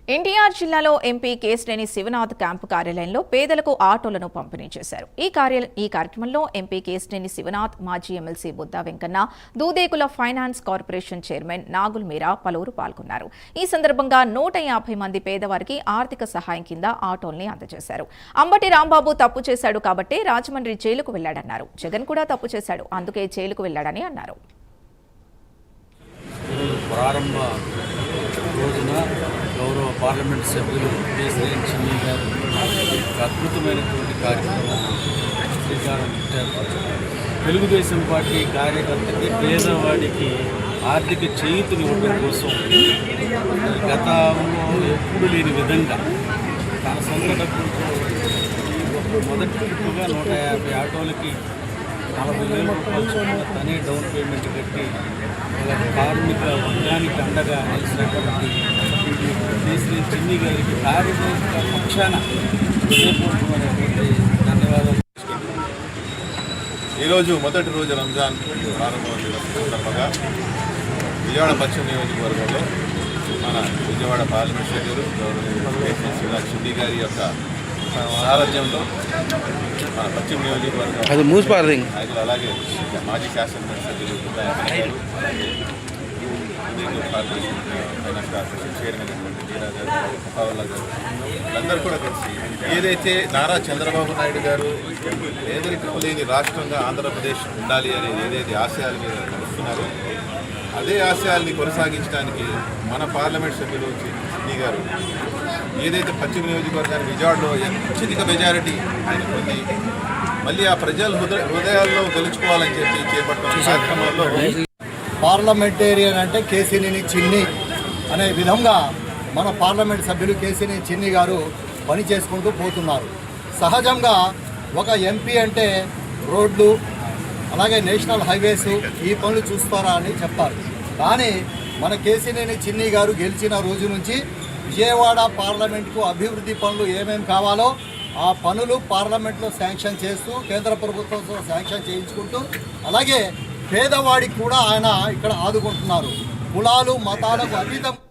ఎన్టీఆర్ జిల్లాలో MP Kesineni Sivanath camp కార్యాలయంలో పేదలకు ఆటోలను పంపిణీ చేశారు. ఈ కార్యక్రమంలో ఎంపీ కేశినేని శివనాథ్, మాజీ MLC Budda Venkanna, Dudekula finance corporation chairman Nagul Meera పలువురు పాల్గొన్నారు. ఈ సందర్భంగా 150 మంది పేదవారికి ఆర్థిక సహాయం కింద ఆటోల్ని అందజేశారు. అంబటి రాంబాబు తప్పు చేశాడు కాబట్టి రాజమండ్రి జైలుకు వెళ్లాడన్నారు. జగన్ కూడా తప్పు చేశాడు, అందుకే జైలుకు వెళ్లాడని అన్నారు. గౌరవ పార్లమెంట్ సభ్యులు కేశినేని చిన్ని గారు అద్భుతమైనటువంటి కార్యక్రమం శ్రీకారం చుట్టారు. తెలుగుదేశం పార్టీ కార్యకర్తకి పేదవాడికి ఆర్థిక చేయూతనివ్వడం కోసం గతంలో ఎప్పుడు లేని విధంగా తన సొంత డబ్బులతో మొదటి ట్రిప్పుగా 150 ఆటోలకి 40,000 రూపాయలు చొప్పున తనే డౌన్ పేమెంట్ కట్టి కార్మిక వర్గానికి అండగా నిలిచినటువంటి కేశినేని చిన్ని గారికి కార్యకర్త పక్షాన హృదయపూర్వకమైనటువంటి ధన్యవాదాలు. ఈరోజు మొదటి రోజు రంజాన్ ప్రారంభం సందర్భంగా విజయవాడ పశ్చిమ నియోజకవర్గంలో మన విజయవాడ పార్లమెంట్ సభ్యులు కేశినేని చిన్ని గారి యొక్క సారథ్యంలో మన పశ్చిమ నియోజకవర్గం అలాగే మాజీ శాసనసభ సభ్యులు కార్పొరేషన్ ఫైనాన్స్ కార్పొరేషన్ చైర్మన్ మీరా గారు, పవల్లా గారు వీళ్ళందరూ కూడా కలిసి ఏదైతే నారా చంద్రబాబు నాయుడు గారు పేదరికం లేని రాష్ట్రంగా ఆంధ్రప్రదేశ్ ఉండాలి అనేది ఏదైతే ఆశయాల మీద నడుస్తున్నారో అదే ఆశయాల్ని కొనసాగించడానికి మన పార్లమెంట్ సభ్యులు చిన్ని గారు ఏదైతే పశ్చిమ నియోజకవర్గానికి విజయవాడలో అత్యధిక మెజారిటీ ఆయన పొంది మళ్ళీ ఆ ప్రజల హృదయాల్లో గెలుచుకోవాలని చెప్పి చేపట్టిన కార్యక్రమాల్లో పార్లమెంటేరియన్ అంటే కేశినేని చిన్ని అనే విధంగా మన పార్లమెంట్ సభ్యులు కేశినేని చిన్ని గారు పని చేసుకుంటూ పోతున్నారు. సహజంగా ఒక ఎంపీ అంటే రోడ్లు అలాగే నేషనల్ హైవేస్ ఈ పనులు చూస్తారా అని చెప్తారు. కానీ మన కేశినేని చిన్ని గారు గెలిచిన రోజు నుంచి విజయవాడ పార్లమెంట్కు అభివృద్ధి పనులు ఏమేమి కావాలో ఆ పనులు పార్లమెంట్లో శాంక్షన్ చేస్తూ కేంద్ర ప్రభుత్వంతో శాంక్షన్ చేయించుకుంటూ అలాగే పేదవాడికి కూడా ఆయన ఇక్కడ ఆదుకుంటున్నారు. కులాలు మతాలకు అతీతం